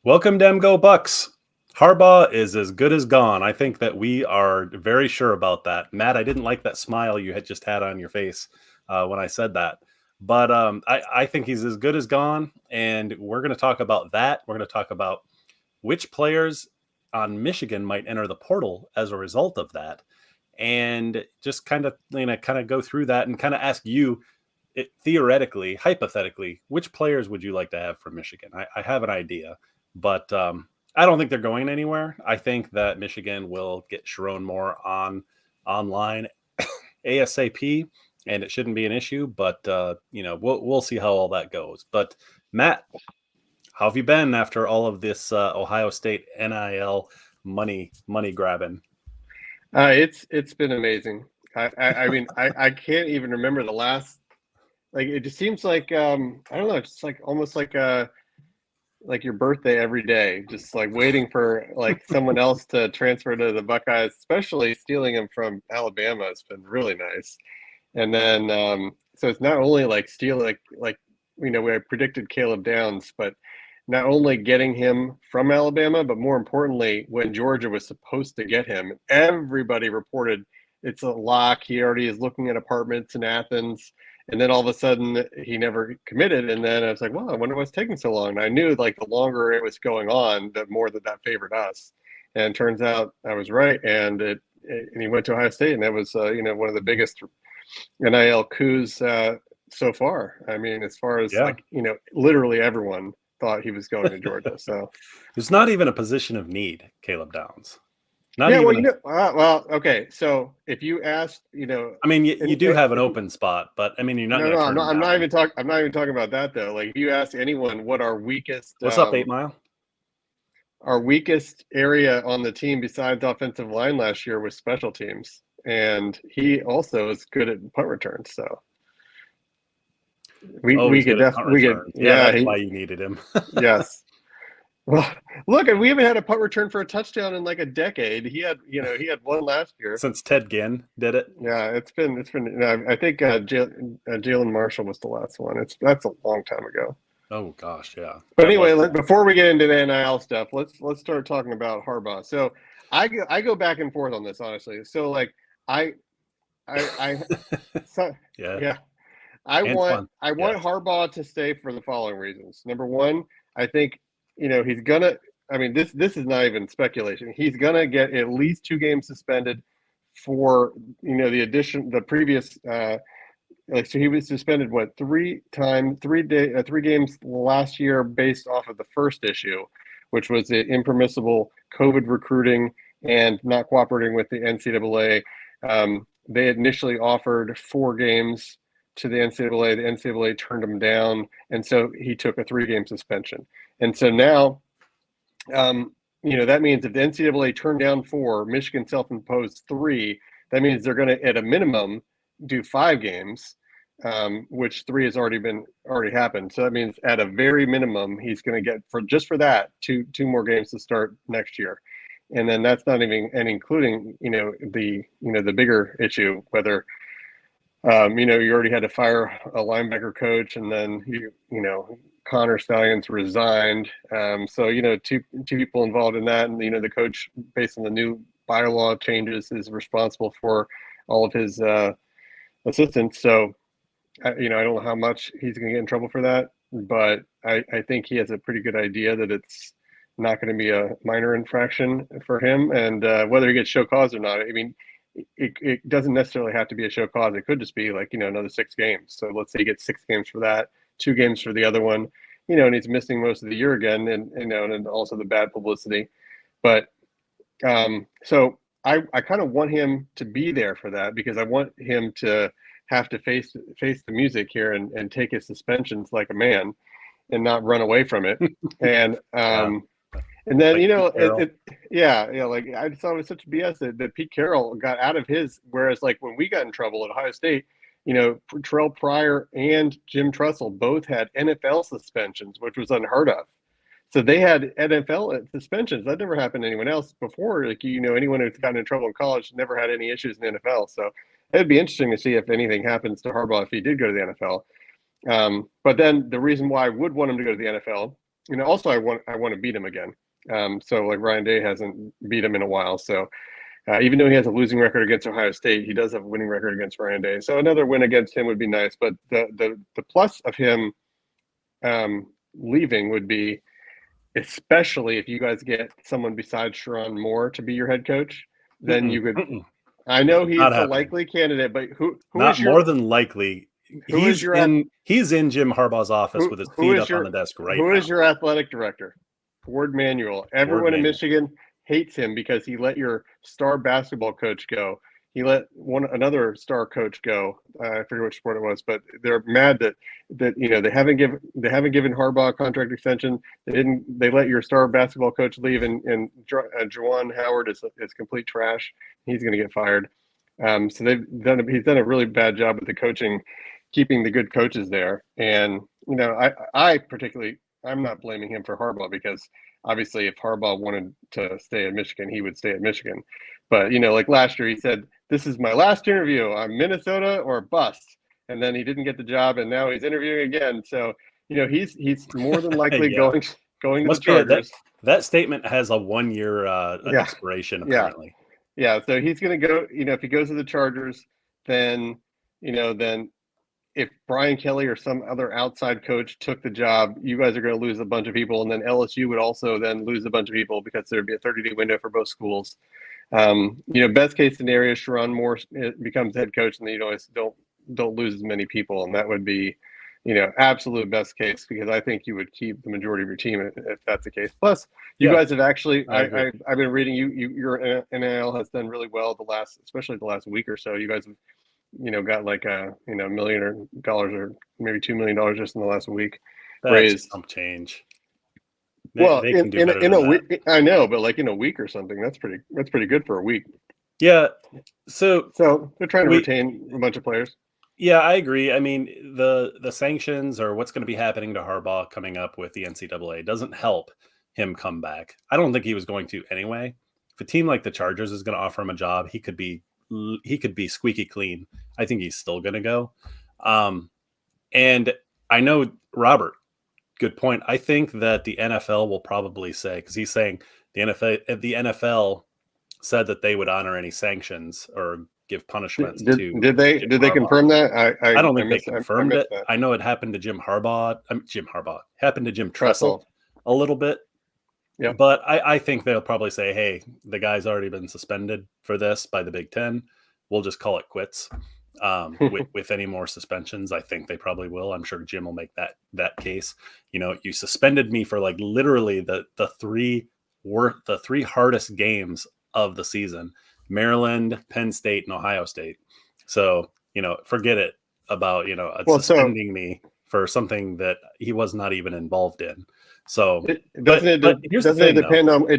Welcome, Dem Go Bucks. Harbaugh is as good as gone. I think that we are very sure about that. Matt, I didn't like that smile you had just had on your face when I said that. But I think he's as good as gone. And we're going to talk about that. We're going to talk about which players on Michigan might enter the portal as a result of that. And just kind of go through that and kind of ask you, theoretically, hypothetically, which players would you like to have from Michigan? I have an idea, but I don't think they're going anywhere. I think that Michigan will get Sharon Moore online ASAP, and it shouldn't be an issue. But we'll see how all that goes. But Matt, how have you been after all of this Ohio State NIL money grabbing? It's been amazing. I mean I can't even remember the last. Like it just seems like I don't know. It's like almost like your birthday every day, just like waiting for like someone else to transfer to the Buckeyes. Especially stealing him from Alabama has been really nice. And then so it's not only like stealing like we predicted Caleb Downs, but not only getting him from Alabama, but more importantly, when Georgia was supposed to get him, everybody reported it's a lock. He already is looking at apartments in Athens. And then all of a sudden he never committed. And then I was like, well, I wonder what's taking so long. And I knew like the longer it was going on, the more that favored us. And it turns out I was right. And he went to Ohio State, and that was one of the biggest NIL coups so far. I mean, as far as Yeah. literally everyone thought he was going to Georgia. So It's not even a position of need, Caleb Downs. Okay. So if you asked, I mean, you do have an open spot, but I mean, you're not going to turn him down. I'm not even talking about that though. Like if you ask anyone what our weakest, What's up, 8 Mile? Our weakest area on the team besides offensive line last year was special teams, and he also is good at punt returns. So we could definitely that's why you needed him. Yes. Well, look, we haven't had a punt return for a touchdown in like a decade. He had one last year Since Ted Ginn did it. Yeah, it's been. I think Jalen Marshall was the last one. That's a long time ago. Oh gosh, yeah. But anyway, before we get into the NIL stuff, let's start talking about Harbaugh. So I go back and forth on this, honestly. So like I yeah. I want Harbaugh to stay for the following reasons. Number one, I think he's gonna. I mean, this is not even speculation. He's gonna get at least 2 games suspended for the previous. So he was suspended 3 games last year based off of the first issue, which was the impermissible COVID recruiting and not cooperating with the NCAA. They initially offered 4 games to the NCAA. The NCAA turned him down, and so he took a 3-game suspension. And so now, that means if the NCAA turned down 4, Michigan self-imposed 3, that means they're going to, at a minimum, do 5 games, which 3 has already happened. So that means at a very minimum, he's going to get for that 2 more games to start next year. And then that's not even including the bigger issue, whether you already had to fire a linebacker coach, and then Connor Stallions resigned. So two people involved in that, and the coach, based on the new bylaw changes, is responsible for all of his assistants. So I don't know how much he's going to get in trouble for that, but I think he has a pretty good idea that it's not going to be a minor infraction for him, and whether he gets show cause or not. I mean, it doesn't necessarily have to be a show cause. It could just be like another 6 games. So let's say he gets 6 games for that, 2 games for the other one, and he's missing most of the year again, and also the bad publicity. But so I kind of want him to be there for that, because I want him to have to face the music here and take his suspensions like a man and not run away from it. And and then like I thought it was such BS that Pete Carroll got out of his, whereas like when we got in trouble at Ohio State, Terrell Pryor and Jim Tressel both had NFL suspensions, which was unheard of. So they had NFL suspensions. That never happened to anyone else before. Like, anyone who's gotten in trouble in college never had any issues in the NFL. So it'd be interesting to see if anything happens to Harbaugh if he did go to the NFL. But then the reason why I would want him to go to the NFL Also I want to beat him again. So like Ryan Day hasn't beat him in a while. So even though he has a losing record against Ohio State, he does have a winning record against Ryan Day. So another win against him would be nice. But the plus of him leaving would be, especially if you guys get someone besides Sharon Moore to be your head coach, then you could. I know he's the likely candidate, but who not is your, more than likely? He's in Jim Harbaugh's office with his feet up on the desk right now. Who is your athletic director? Ward Manuel. Everyone in Michigan hates him because he let your star basketball coach go. He let another star coach go. I forget which sport it was, but they're mad that they haven't given Harbaugh a contract extension. They let your star basketball coach leave, and Juwan Howard is complete trash. He's going to get fired. So he's done a really bad job with the coaching, keeping the good coaches there. And I particularly, I'm not blaming him for Harbaugh, because obviously if Harbaugh wanted to stay at Michigan, he would stay at Michigan. But like last year, he said, "This is my last interview. I'm Minnesota or bust." And then he didn't get the job, and now he's interviewing again. So he's more than likely going to the Chargers. That statement has a 1-year expiration apparently. Yeah, so he's going to go. If he goes to the Chargers, then if Brian Kelly or some other outside coach took the job, you guys are going to lose a bunch of people, and then LSU would also then lose a bunch of people, because there'd be a 30-day window for both schools. Best case scenario, Sharon Moore becomes head coach, and then don't lose as many people, and that would be, absolute best case, because I think you would keep the majority of your team if that's the case. Plus, you guys have actually, I've been reading your NIL has done really well especially the last week or so. You guys have got like $1 million or maybe $2 million just in the last week raised. Some change. They can do better than a week, I know, but like in a week or something, that's pretty good for a week. Yeah. So they're trying to retain a bunch of players. Yeah, I agree. I mean, the sanctions, or what's going to be happening to Harbaugh coming up with the NCAA, doesn't help him come back. I don't think he was going to anyway. If a team like the Chargers is going to offer him a job, he could be squeaky clean. I think he's still going to go. And I know, Robert, good point. I think that the NFL will probably say, because he's saying the NFL said that they would honor any sanctions or give punishments to. Did they confirm that? I don't think they confirmed it. I know it happened to Jim Harbaugh. Happened to Jim Tressel a little bit. Yeah, but I think they'll probably say, "Hey, the guy's already been suspended for this by the Big Ten. We'll just call it quits." With any more suspensions, I think they probably will. I'm sure Jim will make that case. You suspended me for like literally the three hardest games of the season: Maryland, Penn State, and Ohio State. So forget it about suspending me for something that he was not even involved in. So it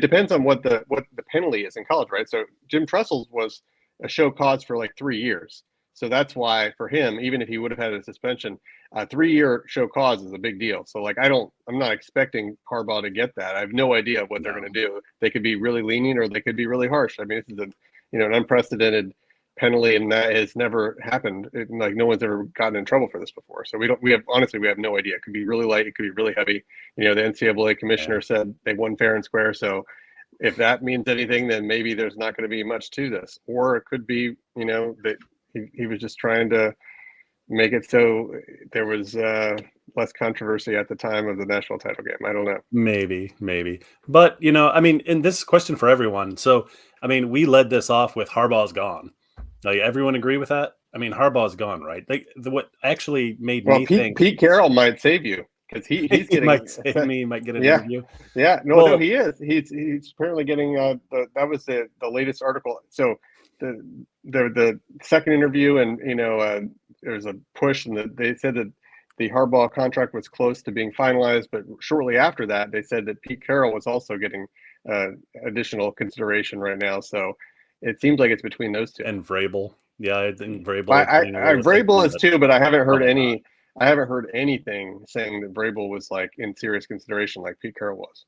depends on what the penalty is in college, right? So Jim Tressel's was a show cause for like 3 years. So that's why for him, even if he would have had a suspension, a 3-year show cause is a big deal. So like I'm not expecting Harbaugh to get that. I have no idea what they're going to do. They could be really lenient or they could be really harsh. I mean, this is an unprecedented penalty, and that has never happened. Like no one's ever gotten in trouble for this before. So we have no idea. It could be really light. It could be really heavy. The NCAA commissioner said they won fair and square. So if that means anything, then maybe there's not going to be much to this, or it could be, that he was just trying to make it so there was less controversy at the time of the national title game. I don't know. Maybe. But, I mean, in this question for everyone. So, I mean, we led this off with Harbaugh's gone. Like, everyone agree with that? I mean, Harbaugh's gone, right? What actually made me think Pete Carroll might save you, because he might save me, might get an interview. Yeah, no, he is. He's apparently getting that was the latest article. So the second interview, and there's a push, and they said that the Harbaugh contract was close to being finalized, but shortly after that, they said that Pete Carroll was also getting additional consideration right now. So it seems like it's between those two. And Vrabel. Yeah, I think Vrabel. Vrabel is too, but I haven't heard any. I haven't heard anything saying that Vrabel was like in serious consideration like Pete Carroll was.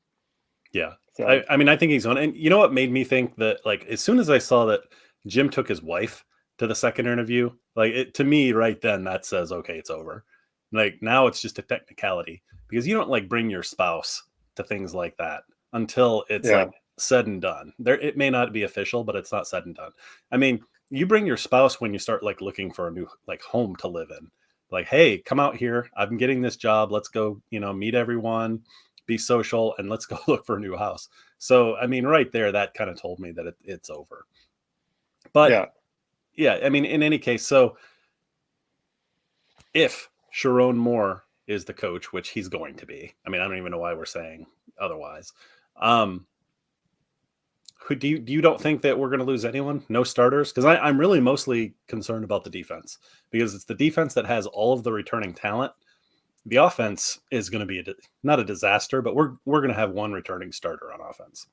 Yeah, so, I mean, I think he's on. And you know what made me think that? Like, as soon as I saw that Jim took his wife to the second interview, like to me, right then, that says, okay, it's over. Like now, it's just a technicality, because you don't like bring your spouse to things like that until it's like said and done. It may not be official, but it's not said and done. I mean, you bring your spouse when you start like looking for a new like home to live in. Like, hey, come out here. I'm getting this job. Let's go, meet everyone, be social, and let's go look for a new house. So, I mean, right there, that kind of told me that it's over. But yeah, I mean, in any case, so if Sharon Moore is the coach, which he's going to be, I mean, I don't even know why we're saying otherwise. Do you don't think that we're going to lose anyone? No starters? Because I'm really mostly concerned about the defense, because it's the defense that has all of the returning talent. The offense is going to be not a disaster, but we're going to have one returning starter on offense.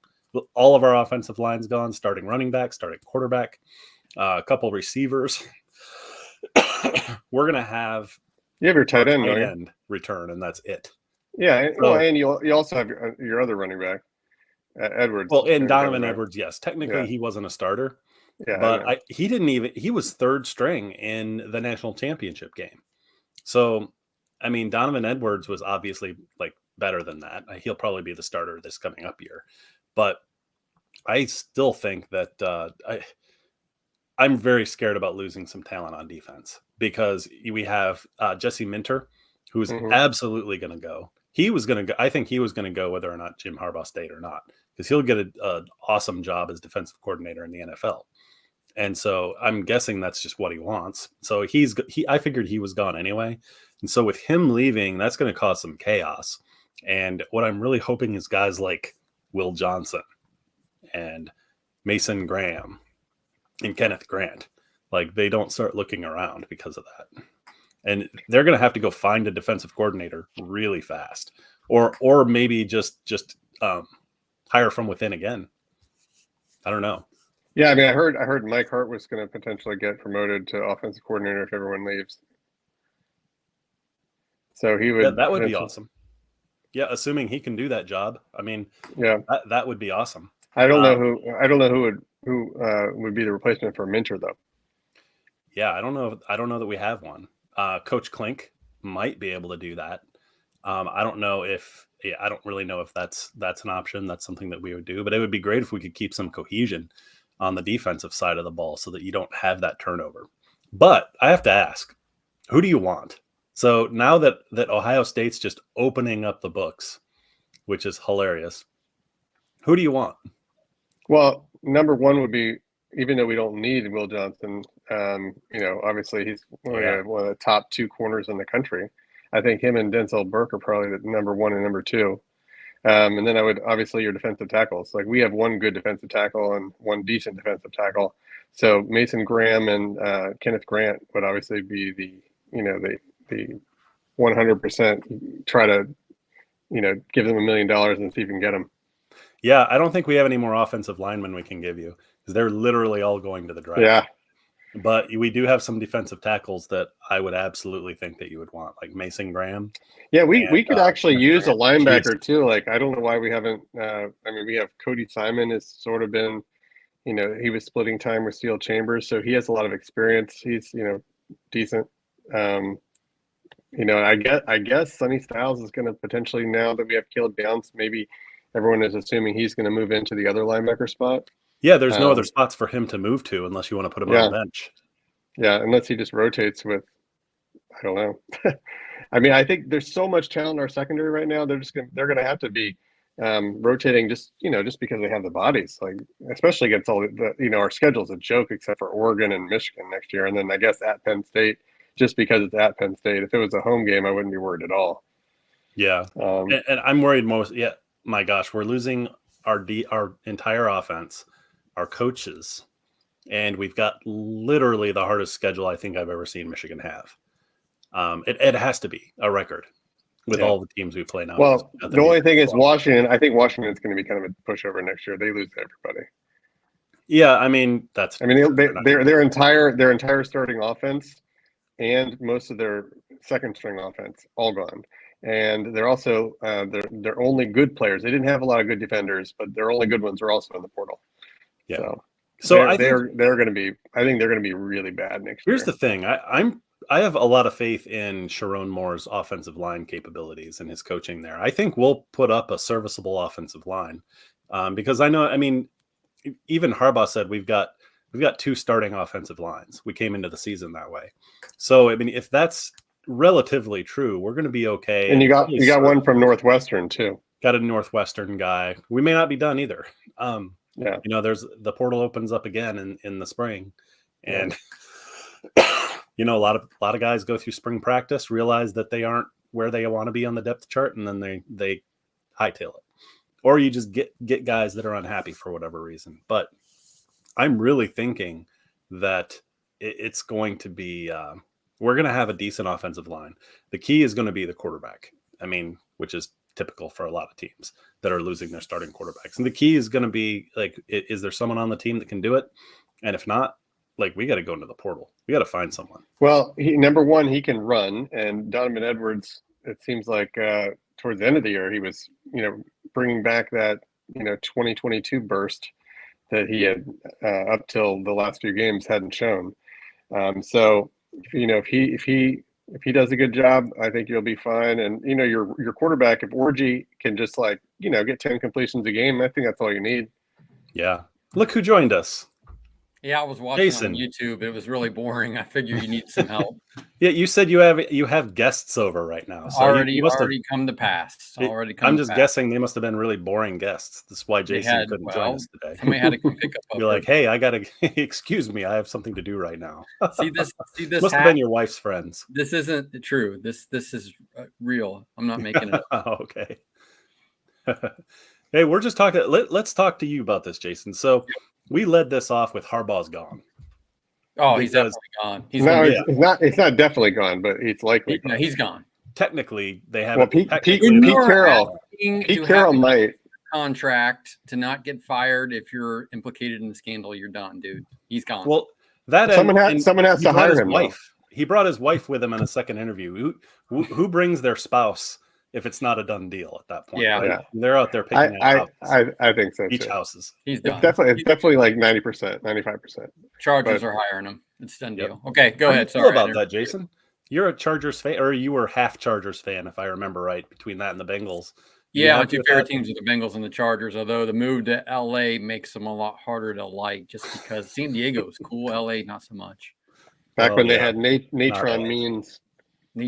All of our offensive line's gone, starting running back, starting quarterback, a couple receivers. We're going to have your tight end return, and that's it. Yeah, well, and you also have your other running back, Edwards. Well, and Donovan Edwards, yes. Technically, he wasn't a starter, but he was third string in the national championship game. So, I mean, Donovan Edwards was obviously like better than that. He'll probably be the starter this coming up year. But I still think that I'm very scared about losing some talent on defense, because we have Jesse Minter, who's absolutely going to go. He was going to go. I think he was going to go whether or not Jim Harbaugh stayed or not, because he'll get an awesome job as defensive coordinator in the NFL. And so I'm guessing that's just what he wants. So I figured he was gone anyway. And so with him leaving, that's going to cause some chaos. And what I'm really hoping is guys like Will Johnson and Mason Graham and Kenneth Grant, like, they don't start looking around because of that. And they're going to have to go find a defensive coordinator really fast, or maybe just hire from within again. I don't know. Yeah, I mean, I heard Mike Hart was going to potentially get promoted to offensive coordinator if everyone leaves. So he would. Yeah, that would be awesome. Yeah, assuming he can do that job. I mean, yeah, that would be awesome. I don't know who would be the replacement for Minter, though. Yeah, I don't know that we have one. Coach Klink might be able to do that. I don't know if I don't really know if that's an option. That's something that we would do, but it would be great if we could keep some cohesion on the defensive side of the ball so that you don't have that turnover. But I have to ask, who do you want? So now that Ohio State's just opening up the books, which is hilarious, who do you want? Well, number one would be, even though we don't need Will Johnson, obviously he's one of the top two corners in the country. I think him and Denzel Burke are probably the number one and number two. And then I would, obviously, your defensive tackles. Like, we have one good defensive tackle and one decent defensive tackle. So Mason Graham and Kenneth Grant would obviously be the 100% try to, give them $1 million and see if you can get them. Yeah, I don't think we have any more offensive linemen we can give you, because they're literally all going to the draft. Yeah. But we do have some defensive tackles that I would absolutely think that you would want, like Mason Graham. Yeah, we could actually use a linebacker too. Like, I don't know why we haven't. We have Cody Simon has sort of been, he was splitting time with Steel Chambers, so he has a lot of experience. He's decent. I guess Sonny Styles is going to potentially, now that we have Caleb Downs, maybe everyone is assuming he's going to move into the other linebacker spot. Yeah, there's no other spots for him to move to unless you want to put him on the bench. Yeah, unless he just rotates with, I don't know. I mean, I think there's so much talent in our secondary right now. They're going to have to be rotating just because they have the bodies. Like, especially against all the our schedule's a joke except for Oregon and Michigan next year, and then I guess at Penn State, just because it's at Penn State. If it was a home game, I wouldn't be worried at all. Yeah, and I'm worried most. Yeah, my gosh, we're losing our entire offense, our coaches, and we've got literally the hardest schedule I think I've ever seen Michigan have. It has to be a record with all the teams we play now. Well, the only thing is Washington. I think Washington's going to be kind of a pushover next year. They lose everybody. Yeah, I mean their entire starting offense and most of their second string offense all gone. And they're also their only good players. They didn't have a lot of good defenders, but their only good ones are also in the portal. Yeah. So I think they're going to be. I think they're going to be really bad next year. Here's the thing. I have a lot of faith in Sharon Moore's offensive line capabilities and his coaching there. I think we'll put up a serviceable offensive line because I mean, even Harbaugh said we've got 2 starting offensive lines. We came into the season that way. So, I mean, if that's relatively true, we're going to be okay. And you got one from Northwestern too. Got a Northwestern guy. We may not be done either. Yeah. There's the portal opens up again in the spring, and a lot of guys go through spring practice, realize that they aren't where they want to be on the depth chart, and then they hightail it, or you just get guys that are unhappy for whatever reason. But I'm really thinking that it's going to be we're going to have a decent offensive line. The key is going to be the quarterback. I mean, which is typical for a lot of teams that are losing their starting quarterbacks. And the key is going to be like, is there someone on the team that can do it? And if not, like, we got to go into the portal. We got to find someone. Well, number one, he can run, and Donovan Edwards, it seems like towards the end of the year, he was, bringing back that, 2022 burst that he had up till the last few games hadn't shown. So, if he does a good job, I think you'll be fine. And your quarterback, if Orji can just get 10 completions a game, I think that's all you need. Yeah. Look who joined us. Yeah, I was watching Jason. On YouTube. It was really boring. I figured you need some help. Yeah, you said you have guests over right now. So already come to pass. I'm just guessing they must have been really boring guests. That's why Jason couldn't join us today. Somebody had to come pick up. Be like, hey, I gotta excuse me. I have something to do right now. See this must have been your wife's friends. This isn't true. This is real. I'm not making it up. Oh, okay. Hey, we're just talking. Let's talk to you about this, Jason. So we led this off with Harbaugh's gone. Oh, he's definitely gone. It's not definitely gone, but it's likely gone. No, he's gone. Technically, they have. Well, Pete Carroll might contract to not get fired if you're implicated in the scandal. You're done, dude. He's gone. Well, someone has to hire him. Wife. He brought his wife with him in a second interview. Who brings their spouse if it's not a done deal at that point? Yeah, right? They're out there picking out houses. I think so. Beach houses. He's done. It's definitely like 90%, 95%. Chargers are hiring him. It's done deal. Okay, go ahead. Sorry about that, Jason. You're a Chargers fan, or you were half Chargers fan, if I remember right, between that and the Bengals. Yeah, my two favorite teams are the Bengals and the Chargers, although the move to LA makes them a lot harder to like just because San Diego is cool, LA not so much. Back when they had Natron means.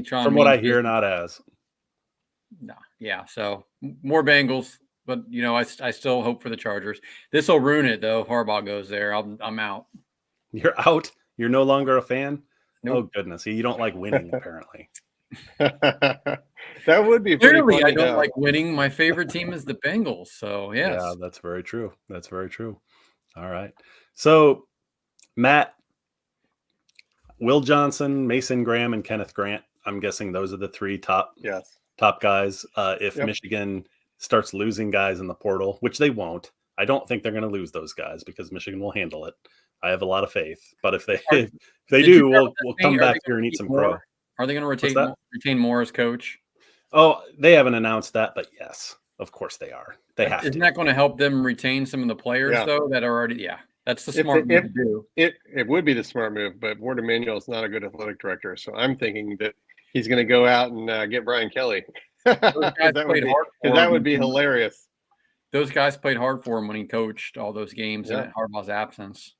From what I hear, not as. No, yeah, so more Bengals, but I still hope for the Chargers. This will ruin it though. If Harbaugh goes there, I'm out. You're out? You're no longer a fan? Nope. Oh goodness, you don't like winning apparently. That would be clearly. I don't like winning. My favorite team is the Bengals. So yes. Yeah, that's very true. That's very true. All right. So Matt, Will Johnson, Mason Graham, and Kenneth Grant. I'm guessing those are the 3 top guys. If Michigan starts losing guys in the portal, which they won't, I don't think they're going to lose those guys because Michigan will handle it. I have a lot of faith. But if they do, we'll come back here and eat some crow. Are they going to retain Moore as coach? Oh, they haven't announced that, but yes, of course they are. They have Isn't that going to help them retain some of the players, though, that are already – that's the smart move to do. It would be the smart move, but Ward Emanuel is not a good athletic director. So I'm thinking that he's going to go out and get Brian Kelly. That would be hilarious. Those guys played hard for him when he coached all those games in Harbaugh's absence.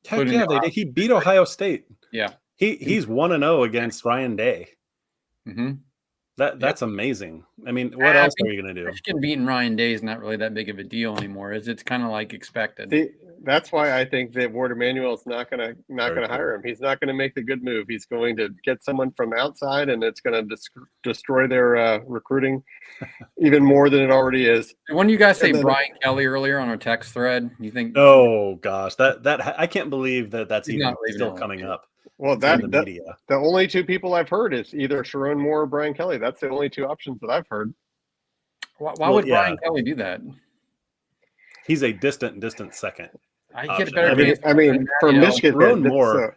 Heck yeah, they did. He beat Ohio State. Yeah. He's 1-0 against Ryan Day. Mm-hmm. That's amazing. I mean, what else are you going to do? Michigan beating Ryan Day is not really that big of a deal anymore, is it? It's kind of like expected. See, that's why I think that Ward Emanuel is not going to hire him. He's not going to make the good move. He's going to get someone from outside, and it's going to destroy their recruiting even more than it already is. When you guys say Brian Kelly earlier on our text thread, you think? Oh gosh, that I can't believe that's even still coming up. Well, the only 2 people I've heard is either Sharon Moore or Brian Kelly. That's the only 2 options that I've heard. Why would Brian Kelly do that? He's a distant second. I get better. I mean, for Michigan, Sharon Moore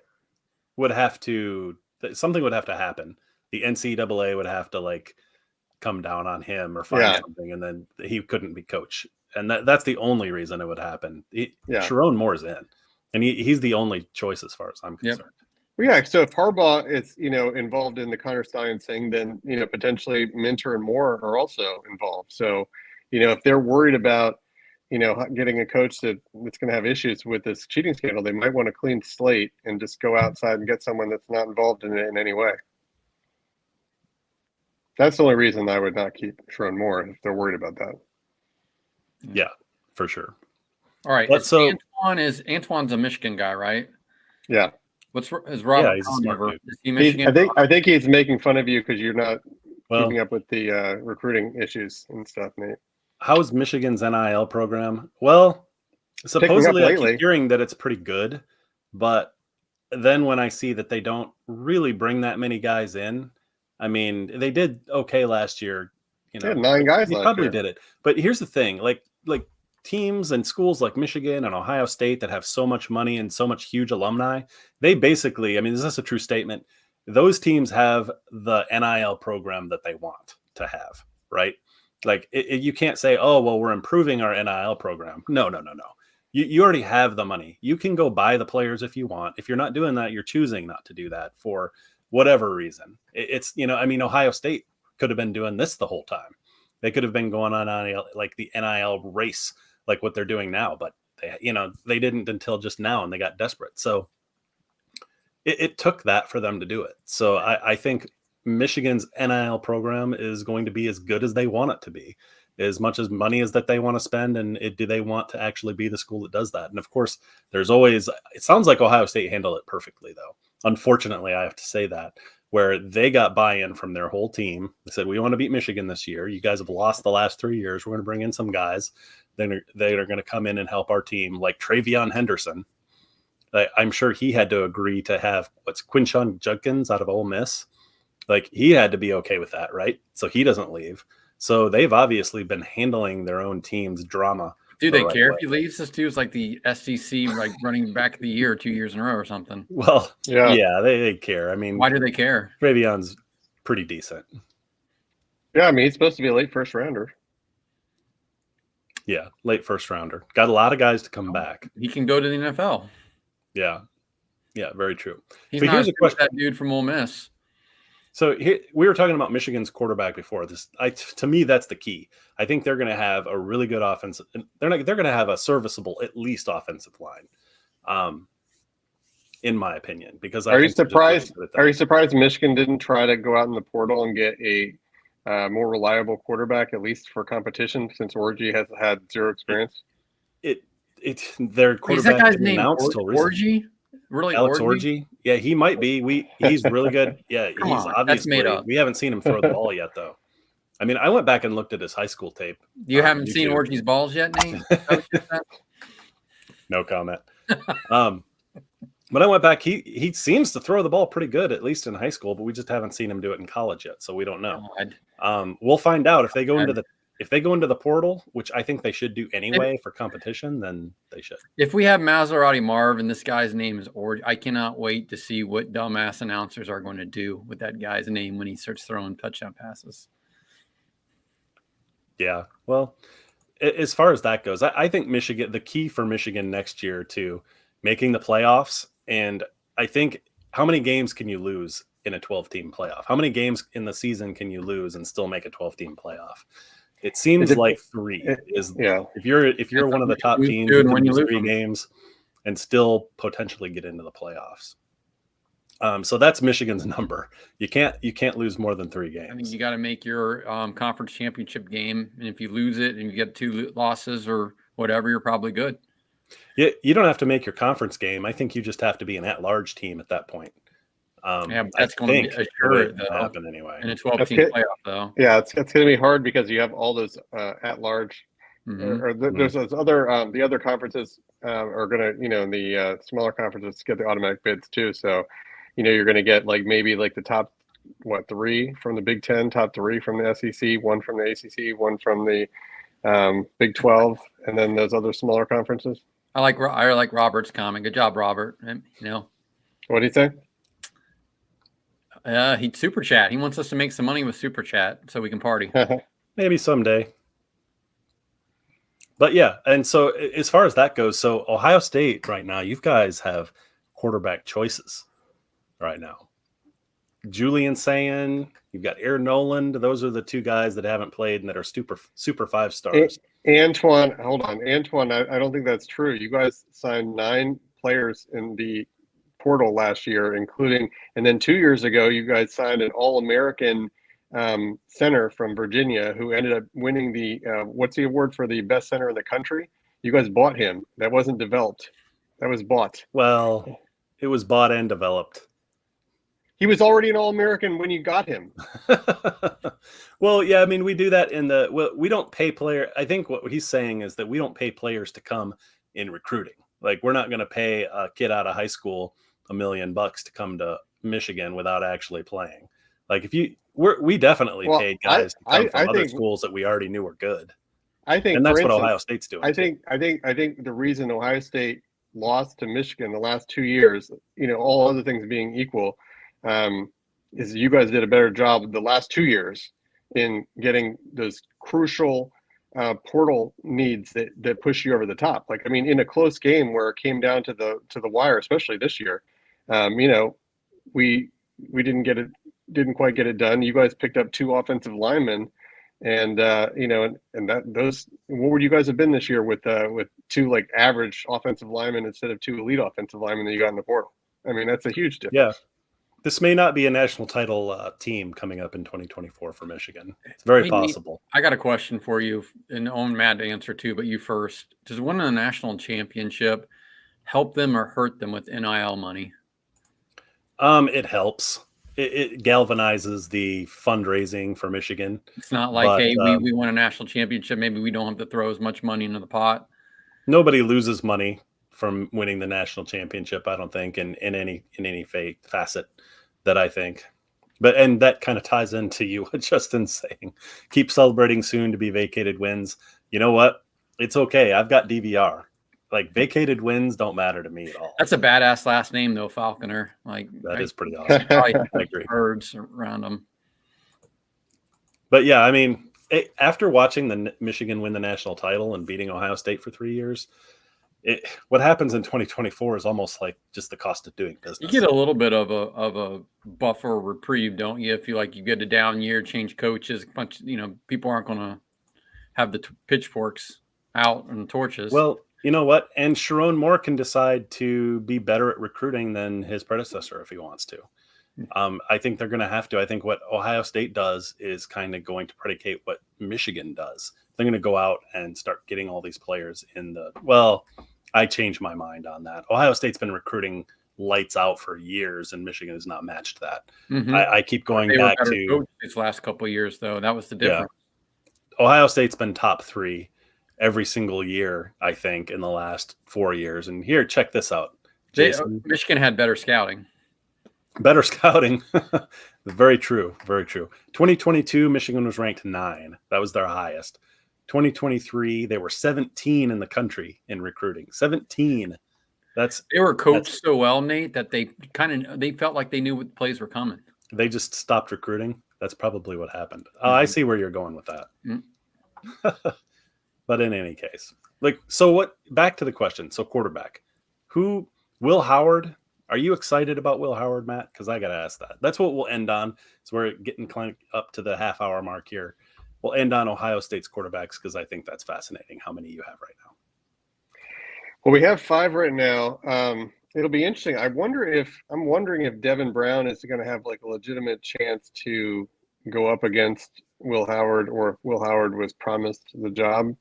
would have to. Something would have to happen. The NCAA would have to come down on him or find something, and then he couldn't be coach. And that's the only reason it would happen. Sharon Moore's in, and he's the only choice as far as I'm concerned. Well, yeah. So if Harbaugh is, involved in the Connor Stallions thing, then, potentially Minter and Moore are also involved. So, if they're worried about, getting a coach that's going to have issues with this cheating scandal, they might want a clean slate and just go outside and get someone that's not involved in it in any way. That's the only reason I would not keep Sherrone Moore if they're worried about that. Yeah, for sure. All right. So Antoine's a Michigan guy, right? Yeah. Is Robert? Yeah, he's a smart dude. Is he Michigan? I think he's making fun of you because you're not keeping up with the recruiting issues and stuff, Nate. How's Michigan's NIL program? Well, supposedly I keep hearing that it's pretty good, but then when I see that they don't really bring that many guys in, I mean, they did okay last year. They had 9 guys. They probably did it, but here's the thing: like teams and schools like Michigan and Ohio State that have so much money and so much huge alumni, they basically, I mean, is this a true statement? Those teams have the NIL program that they want to have, right? Like you can't say, oh, well, we're improving our NIL program. No. You already have the money. You can go buy the players if you want. If you're not doing that, you're choosing not to do that for whatever reason. It's, I mean, Ohio State could have been doing this the whole time. They could have been going on like the NIL race, like what they're doing now, but they didn't until just now, and they got desperate. So it took that for them to do it. So I think Michigan's NIL program is going to be as good as they want it to be, as much as money as that they want to spend. And do they want to actually be the school that does that? And of course, there's always, it sounds like Ohio State handled it perfectly though. Unfortunately, I have to say that, where they got buy-in from their whole team. They said, we want to beat Michigan this year. You guys have lost the last 3 years. We're going to bring in some guys. Then they are going to come in and help our team, like Travion Henderson. I'm sure he had to agree to have Quinshon Judkins out of Ole Miss. Like he had to be okay with that, right? So he doesn't leave. So they've obviously been handling their own team's drama. Do they care if he leaves? This dude's like the SEC, like running back of the year 2 years in a row or something. Well, yeah, they care. I mean, why do they care? Travion's pretty decent. Yeah, I mean, he's supposed to be a late first rounder. Yeah, late first rounder. Got a lot of guys to come back. He can go to the NFL. Yeah, very true. He's not here's a question. That dude from Ole Miss. So here, we were talking about Michigan's quarterback before this. To me, that's the key. I think they're going to have a really good offensive. They're going to have a serviceable, at least, offensive line, in my opinion. Because are you surprised? Are you surprised Michigan didn't try to go out in the portal and get a more reliable quarterback, at least for competition, since Orji has had zero experience? Their quarterback didn't announce till recently. Really, Alex Orji? Yeah, he might be. He's really good. Yeah, he's obviously. We haven't seen him throw the ball yet, though. I mean, I went back and looked at his high school tape. You haven't seen Orji's balls yet, Nate? No comment. But I went back. He seems to throw the ball pretty good, at least in high school. But we just haven't seen him do it in college yet, so we don't know. We'll find out if they go into the portal, which I think they should do anyway for competition. Then they should. If we have Maserati Marv and this guy's name is Orji, I cannot wait to see what dumbass announcers are going to do with that guy's name when he starts throwing touchdown passes. Yeah, well, as far as that goes, I think Michigan, the key for Michigan next year to making the playoffs, and I think how many games can you lose in a 12-team playoff? How many games in the season can you lose and still make a 12-team playoff? It seems like 3 is. Yeah. If you're one of the top teams, you can lose 3 games and still potentially get into the playoffs. So that's Michigan's number. You can't lose more than 3 games. I mean, you got to make your conference championship game, and if you lose it and you get 2 losses or whatever, you're probably good. Yeah, you don't have to make your conference game. I think you just have to be an at-large team at that point. That's going to be assured happen anyway. In a 12-team playoff, though. Yeah, it's going to be hard because you have all those at-large. There's those other the other conferences are going to in the smaller conferences get the automatic bids too. So you're going to get maybe the top 3 from the Big Ten, top 3 from the SEC, 1 from the ACC, 1 from the Big 12, and then those other smaller conferences. I like Robert's comment. Good job, Robert. What do you think? He'd super chat. He wants us to make some money with super chat so we can party. Maybe someday. But yeah, and so as far as that goes, so Ohio State right now, you guys have quarterback choices. right now. Julian Sayin, you've got Aaron Noland. Those are the two guys that haven't played and that are super 5-stars. Antoine, hold on. Antoine, I don't think that's true. You guys signed 9 players in the portal last year, including, and then 2 years ago, you guys signed an All-American center from Virginia who ended up winning the, what's the award for the best center in the country? You guys bought him. That wasn't developed. That was bought. Well, it was bought and developed. He was already an All-American when you got him. Well, yeah, I mean, we do that we don't pay player. I think what he's saying is that we don't pay players to come in recruiting. Like, we're not going to pay a kid out of high school $1 million to come to Michigan without actually playing. Like, we definitely paid guys to come from other schools that we already knew were good. I think, and that's what Ohio State's doing. I think the reason Ohio State lost to Michigan the last 2 years, all other things being equal, is you guys did a better job the last 2 years in getting those crucial portal needs that push you over the top. Like, I mean, in a close game where it came down to the wire, especially this year, we didn't quite get it done. You guys picked up 2 offensive linemen, and what would you guys have been this year with 2 like average offensive linemen instead of 2 elite offensive linemen that you got in the portal? I mean, that's a huge difference. Yeah. This may not be a national title team coming up in 2024 for Michigan. It's very possible. I got a question for you, and own Matt to answer too, but you first. Does winning a national championship help them or hurt them with NIL money? It helps. It galvanizes the fundraising for Michigan. It's not like, hey, we won a national championship. Maybe we don't have to throw as much money into the pot. Nobody loses money from winning the national championship, I don't think, in any facet that I think. And that kind of ties into what Justin's saying. Keep celebrating soon to be vacated wins. You know what? It's okay. I've got DVR. Like, vacated wins don't matter to me at all. That's a badass last name, though, Falconer. Like, that is pretty awesome. I agree. Birds around them. But yeah, I mean, after watching the Michigan win the national title and beating Ohio State for 3 years, what happens in 2024 is almost like just the cost of doing business. You get a little bit of a buffer reprieve, don't you? If you get a down year, change coaches, people aren't going to have the pitchforks out and torches. Well, you know what? And Sharon Moore can decide to be better at recruiting than his predecessor if he wants to. I think they're going to have to. I think what Ohio State does is kind of going to predicate what Michigan does. They're going to go out and start getting all these players I changed my mind on that. Ohio State's been recruiting lights out for years, and Michigan has not matched that. Mm-hmm. I keep going back to these last couple of years, though. That was the difference. Yeah. Ohio State's been top 3 every single year, I think, in the last 4 years. And here, check this out. Jason. Michigan had better scouting. Better scouting. Very true. Very true. 2022, Michigan was ranked 9. That was their highest. 2023, they were 17 in the country in recruiting. 17. They were coached so well, Nate, that they felt like they knew what plays were coming. They just stopped recruiting. That's probably what happened. Mm-hmm. I see where you're going with that. Mm-hmm. But in any case, back to the question. So quarterback, Will Howard, are you excited about Will Howard, Matt? Because I got to ask that. That's what we'll end on. So we're getting up to the half-hour mark here. We'll end on Ohio State's quarterbacks because I think that's fascinating how many you have right now. Well, we have 5 right now. It'll be interesting. I'm wondering if Devin Brown is going to have a legitimate chance to go up against Will Howard, or if Will Howard was promised the job.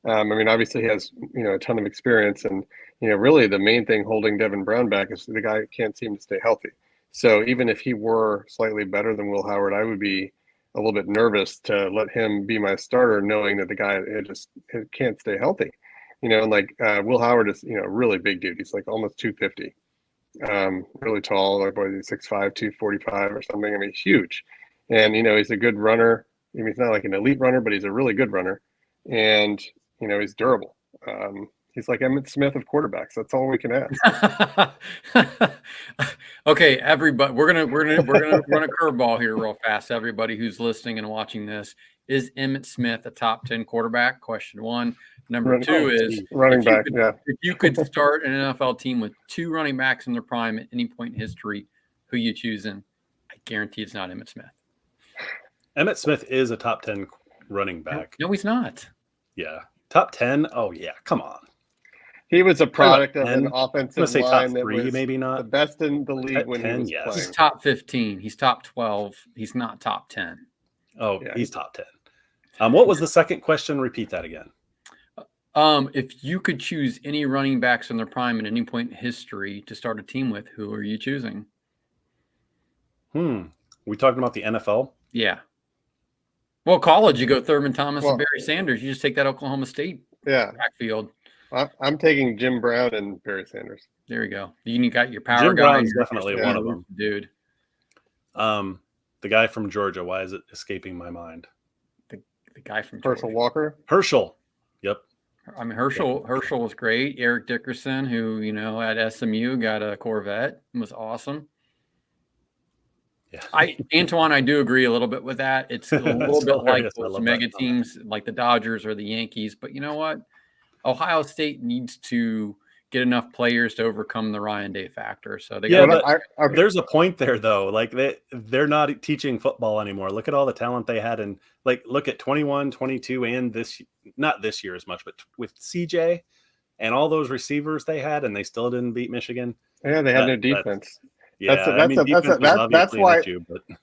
I mean, obviously he has, a ton of experience, and, really the main thing holding Devin Brown back is the guy can't seem to stay healthy. So even if he were slightly better than Will Howard, I would be a little bit nervous to let him be my starter, knowing that the guy it can't stay healthy. Will Howard is, a really big dude. He's almost 250, really tall, he's 6'5", 245 or something. I mean, huge. And, he's a good runner. I mean, he's not an elite runner, but he's a really good runner. And, he's durable. He's like Emmitt Smith of quarterbacks. That's all we can ask. Okay, everybody, we're gonna run a curveball here real fast. Everybody who's listening and watching this, is Emmitt Smith a top 10 quarterback? Question 1. Number 2 is running back. If you could start an NFL team with 2 running backs in their prime at any point in history, Who you choosing? I guarantee it's not Emmitt Smith. Emmitt Smith is a top 10 running back. No, he's not. Yeah. Top 10? Oh, yeah. Come on. He was a product of an offensive say line top 3, that was maybe not. the best in the league when 10, he was yes. playing. He's top 15. He's top 12. He's not top 10. Oh, yeah, he's top 10. What was the second question? Repeat that again. If you could choose any running backs in their prime at any point in history to start a team with, who are you choosing? We talking about the NFL? Yeah. Well, college, you go Thurman Thomas and Barry Sanders. You just take that Oklahoma State backfield. I'm taking Jim Brown and Barry Sanders. There you go. You got your power Jim guy. Brown's definitely one of them. Dude. The guy from Georgia. Why is it escaping my mind? The guy from Herschel Walker. Herschel. Yep. I mean, Herschel was great. Eric Dickerson, who, at SMU got a Corvette, was awesome. Yeah. Antoine, I do agree a little bit with that. It's a little bit like those mega teams like the Dodgers or the Yankees. But you know what? Ohio State needs to get enough players to overcome the Ryan Day factor. So there's a point there, though. Like they're not teaching football anymore. Look at all the talent they had. And look at 21, 22, and not this year as much, but with CJ and all those receivers they had, and they still didn't beat Michigan. Yeah, they had no defense. That's why.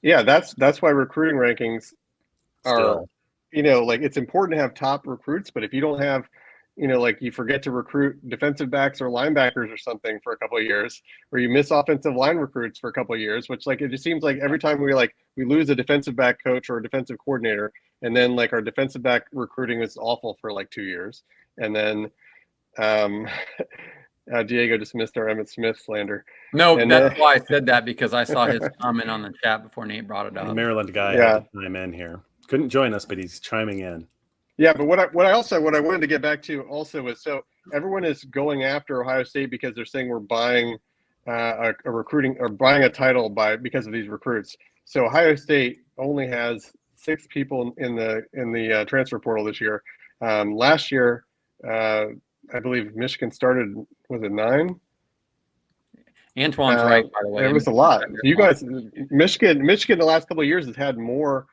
That's why recruiting rankings are, it's important to have top recruits, but if you don't have, you forget to recruit defensive backs or linebackers or something for a couple of years, or you miss offensive line recruits for a couple of years, which it just seems like every time we lose a defensive back coach or a defensive coordinator, and then our defensive back recruiting is awful for 2 years, and then Diego dismissed our Emmitt Smith slander. No, that's why I said that, because I saw his comment on the chat before Nate brought it up. The Maryland guy had to chime in here. Couldn't join us, but he's chiming in. Yeah, but what I wanted to get back to also is, so everyone is going after Ohio State because they're saying we're buying a recruiting or buying a title because of these recruits. So Ohio State only has 6 people in the transfer portal this year. Last year, I believe Michigan started, was it 9? Antoine's right, by the way. It was a lot. You guys, Michigan the last couple of years has had more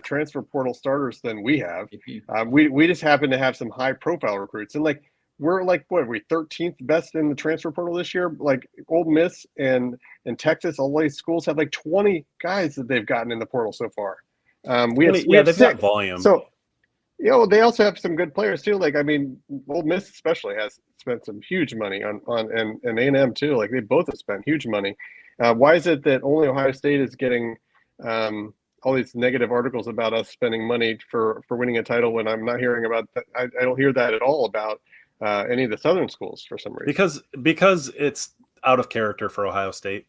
transfer portal starters than we have. We just happen to have some high profile recruits, and we're what are we 13th best in the transfer portal this year? Ole Miss and Texas, all these schools have 20 guys that they've gotten in the portal so far. They've got volume. So they also have some good players too. Ole Miss especially has spent some huge money on and A&M too. They both have spent huge money. Why is it that only Ohio State is getting all these negative articles about us spending money for winning a title when I'm not hearing about that? I don't hear that at all about any of the Southern schools for some reason. Because it's out of character for Ohio State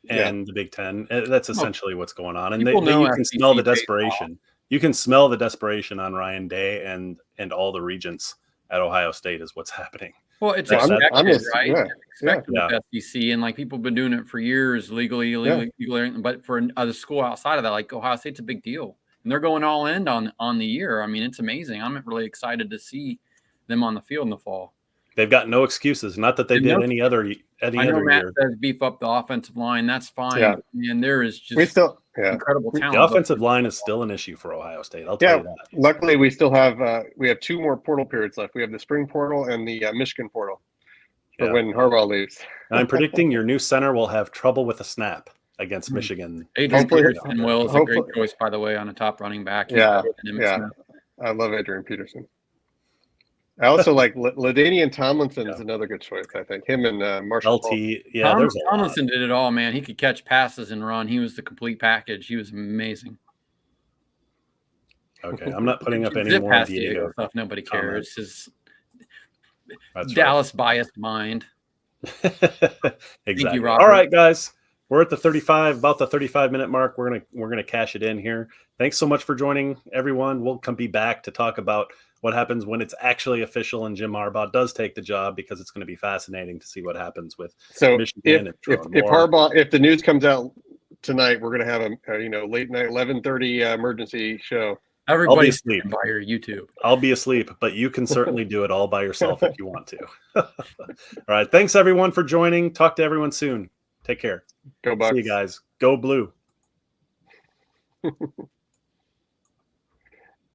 and the Big Ten. That's essentially what's going on. And you can smell the desperation. You can smell the desperation on Ryan Day and all the regents at Ohio State is what's happening. Well, it's expected, right? Yeah. Expected with SEC, and people have been doing it for years, legally, but for other school outside of that, Ohio State's a big deal, and they're going all in on the year. I mean, it's amazing. I'm really excited to see them on the field in the fall. They've got no excuses. Not that they did any other Matt year. says beef up the offensive line. That's fine. Yeah. And there is just incredible talent. The offensive line is still an issue for Ohio State. I'll tell you that. Luckily, we still have 2 more portal periods left. We have the spring portal and the Michigan portal for when Harbaugh leaves. And I'm predicting your new center will have trouble with a snap against Michigan. Adrian Peterson is a great choice, by the way, on a top running back. I love Adrian Peterson. I also like LaDainian Tomlinson is another good choice. I think him and Marshall LT. Tomlinson did it all, man. He could catch passes and run. He was the complete package. He was amazing. Okay, I'm not putting up any more Diego stuff. Nobody cares. His Dallas biased mind. Exactly. All right, guys. We're at the 35-minute mark. We're gonna cash it in here. Thanks so much for joining, everyone. We'll be back to talk about what happens when it's actually official and Jim Harbaugh does take the job, because it's going to be fascinating to see what happens with Michigan. If the news comes out tonight, we're going to have a late night 11:30 emergency show. Everybody's asleep by your YouTube. I'll be asleep, but you can certainly do it all by yourself if you want to. All right. Thanks everyone for joining. Talk to everyone soon. Take care. Go Bucks. See you guys. Go Blue.